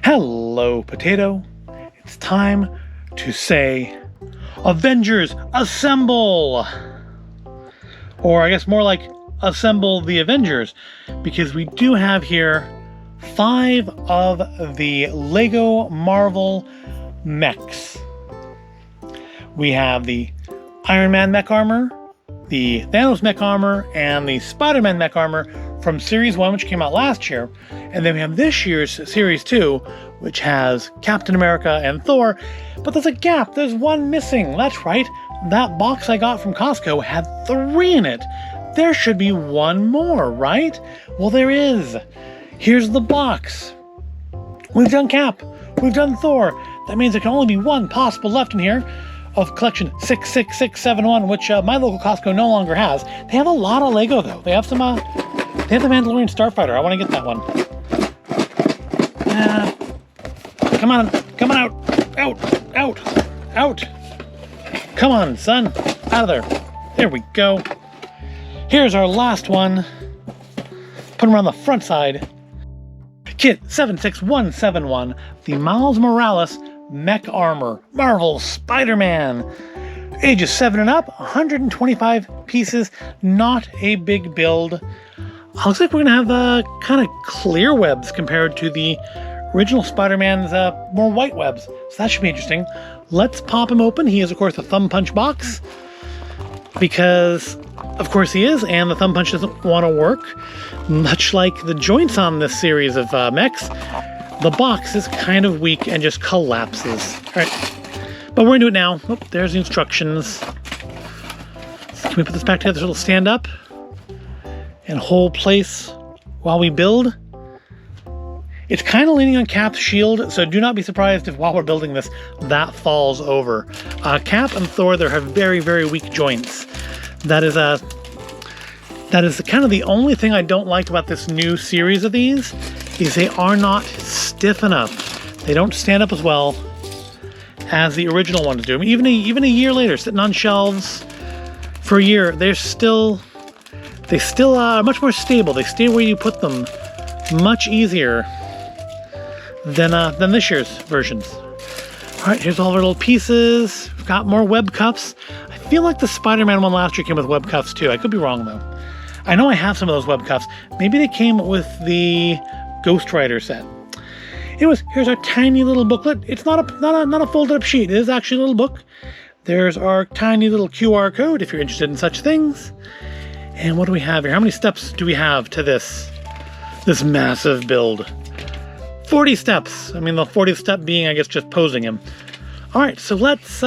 Hello, Potato. It's time to say, Avengers, assemble! Or I guess more like, assemble the Avengers, because we do have here 5 of the LEGO Marvel mechs. We have the Iron Man Mech Armor, the Thanos Mech Armor, and the Spider-Man Mech Armor from Series 1, which came out last year. And then we have this year's Series 2, which has Captain America and Thor. But there's a gap. There's one missing. That's right. That box I got from Costco had 3 in it. There should be one more, right? Well, there is. Here's the box. We've done Cap. We've done Thor. That means there can only be one possible left in here of collection 66671, which my local Costco no longer has. They have a lot of Lego, though. They have some, they have the Mandalorian Starfighter. I want to get that one. Come on out. Come on, son, out of there. There we go. Here's our last one. Put him on the front side. Kit 76171, the Miles Morales Mech Armor, Marvel Spider-Man. Ages 7 and up, 125 pieces, not a big build. Looks like we're gonna have kind of clear webs compared to the original Spider-Man's more white webs. So that should be interesting. Let's pop him open. He is, of course, a thumb punch box, because of course he is, and the thumb punch doesn't want to work. Much like the joints on this series of mechs, the box is kind of weak and just collapses. All right, but we're gonna do it now. Oh, there's the instructions. Can we put this back together so it'll stand up and hold place while we build? It's kind of leaning on Cap's shield, so do not be surprised if while we're building this, that falls over. Cap and Thor, there have very, very weak joints. That is kind of the only thing I don't like about this new series of these, is they are not stiff enough. They don't stand up as well as the original ones do. I mean, even a year later, sitting on shelves for a year, they still are much more stable. They stay where you put them much easier than this year's versions. All right, here's all our little pieces. We've got more web cuffs. I feel like the Spider-Man one last year came with web cuffs too. I could be wrong though. I know I have some of those web cuffs. Maybe they came with the Ghost Rider set. Anyways, here's our tiny little booklet. It's not a folded up sheet. It is actually a little book. There's our tiny little QR code if you're interested in such things. And what do we have here? How many steps do we have to this massive build? 40 steps. I mean, the 40th step being, I guess, just posing him. All right, so let's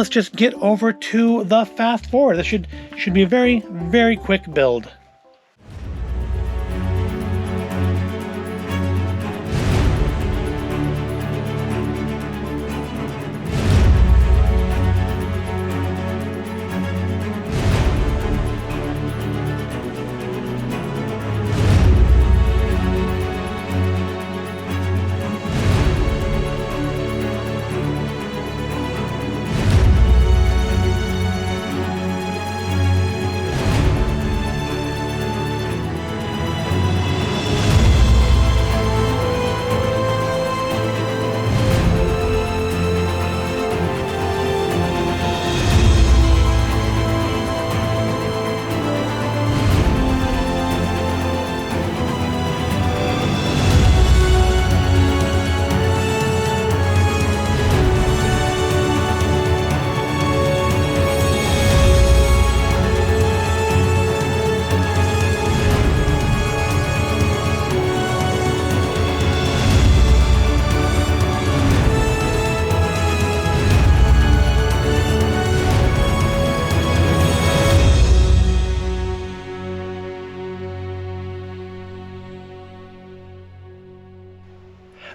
just get over to the fast forward. This should be a very, very quick build.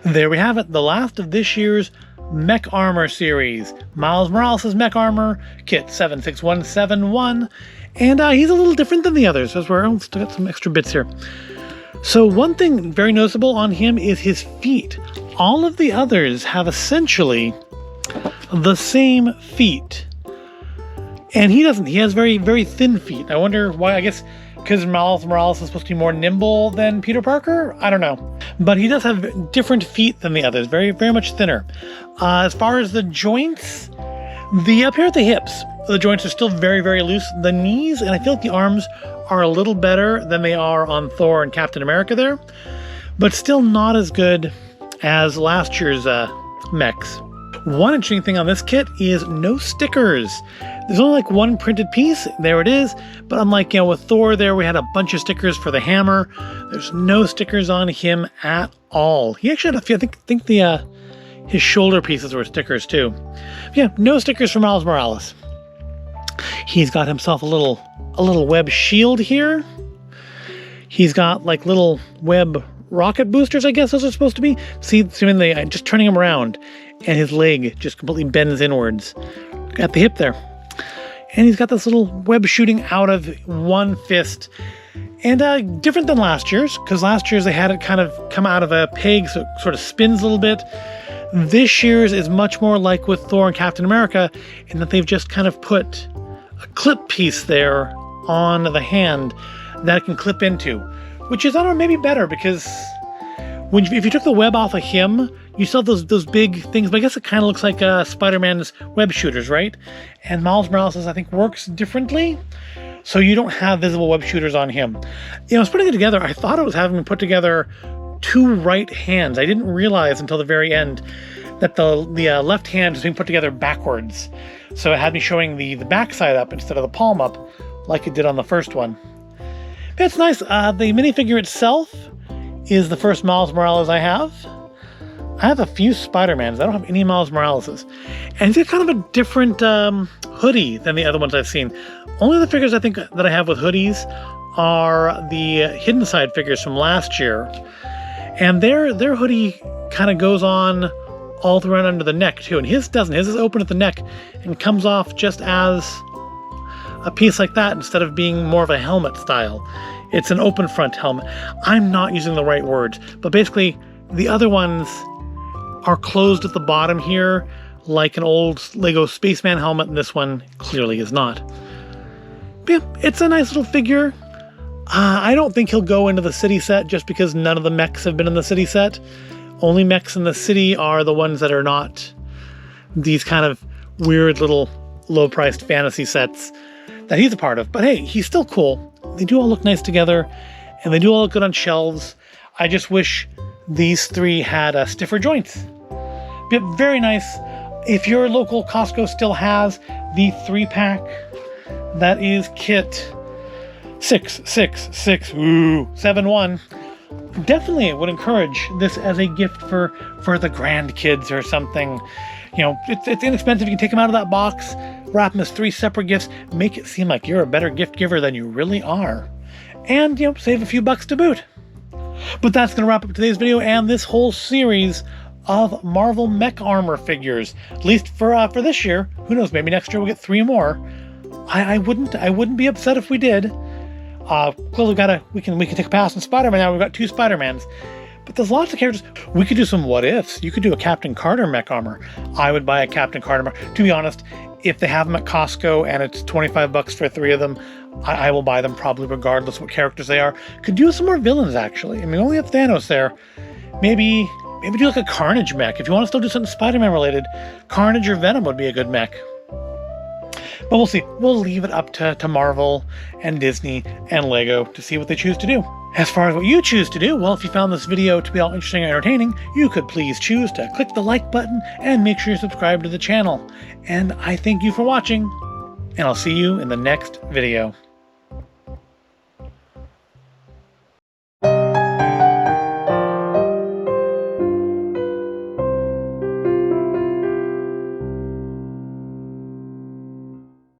There we have it, the last of this year's Mech Armor series. Miles Morales' Mech Armor, Kit 76171, and he's a little different than the others, as we're still got some extra bits here. So one thing very noticeable on him is his feet. All of the others have essentially the same feet. And he doesn't. He has very, very thin feet. I wonder why. I guess because Miles Morales is supposed to be more nimble than Peter Parker? I don't know. But he does have different feet than the others. Very, very much thinner. As far as the joints, up here at the hips, the joints are still very, very loose. The knees, and I feel like the arms are a little better than they are on Thor and Captain America there. But still not as good as last year's mechs. One interesting thing on this kit is no stickers. There's only like one printed piece. There it is. But unlike, with Thor there, we had a bunch of stickers for the hammer. There's no stickers on him at all. He actually had a few. I think his shoulder pieces were stickers too. But yeah, no stickers for Miles Morales. He's got himself a little web shield here. He's got like little web rocket boosters, I guess those are supposed to be. See, just turning him around, and his leg just completely bends inwards at the hip there. And he's got this little web shooting out of one fist. And different than last year's, because last year's they had it kind of come out of a peg, so it sort of spins a little bit. This year's is much more like with Thor and Captain America, in that they've just kind of put a clip piece there on the hand that it can clip into. Which is, I don't know, maybe better, because if you took the web off of him, you still have those big things, but I guess it kind of looks like Spider-Man's web shooters, right? And Miles Morales, I think, works differently, so you don't have visible web shooters on him. I was putting it together, I thought I was having him put together two right hands. I didn't realize until the very end that the left hand was being put together backwards. So it had me showing the back side up instead of the palm up, like it did on the first one. It's nice. The minifigure itself is the first Miles Morales I have. I have a few Spider-Mans. I don't have any Miles Moraleses. And he's got kind of a different hoodie than the other ones I've seen. Only the figures I think that I have with hoodies are the Hidden Side figures from last year. And their hoodie kind of goes on all the way under the neck too. And his doesn't. His is open at the neck and comes off just as a piece like that instead of being more of a helmet style. It's an open front helmet. I'm not using the right words, but basically the other ones are closed at the bottom here like an old Lego Spaceman helmet, and this one clearly is not. But yeah, it's a nice little figure. I don't think he'll go into the city set just because none of the mechs have been in the city set. Only mechs in the city are the ones that are not these kind of weird little low-priced fantasy sets that he's a part of. But hey, he's still cool. They do all look nice together, and they do all look good on shelves. I just wish these three had stiffer joints. But very nice. If your local Costco still has the 3-pack, that is kit 66671. Definitely would encourage this as a gift for the grandkids or something. It's inexpensive. You can take them out of that box, wrap them as 3 separate gifts, make it seem like you're a better gift giver than you really are. And, save a few bucks to boot. But that's going to wrap up today's video and this whole series of Marvel Mech Armor figures. At least for this year. Who knows, maybe next year we'll get 3 more. I wouldn't be upset if we did. Clearly we can take a pass on Spider-Man now. We've got 2 Spider-Mans. But there's lots of characters. We could do some what ifs. You could do a Captain Carter Mech Armor. I would buy a Captain Carter Mech. To be honest, if they have them at Costco and it's 25 bucks for 3 of them, I will buy them probably regardless what characters they are. Could do some more villains, actually. I mean, we only have Thanos there. Maybe do like a Carnage mech. If you want to still do something Spider-Man related, Carnage or Venom would be a good mech. But we'll see. We'll leave it up to Marvel and Disney and Lego to see what they choose to do. As far as what you choose to do, well, if you found this video to be all interesting and entertaining, you could please choose to click the like button and make sure you're subscribed to the channel. And I thank you for watching, and I'll see you in the next video.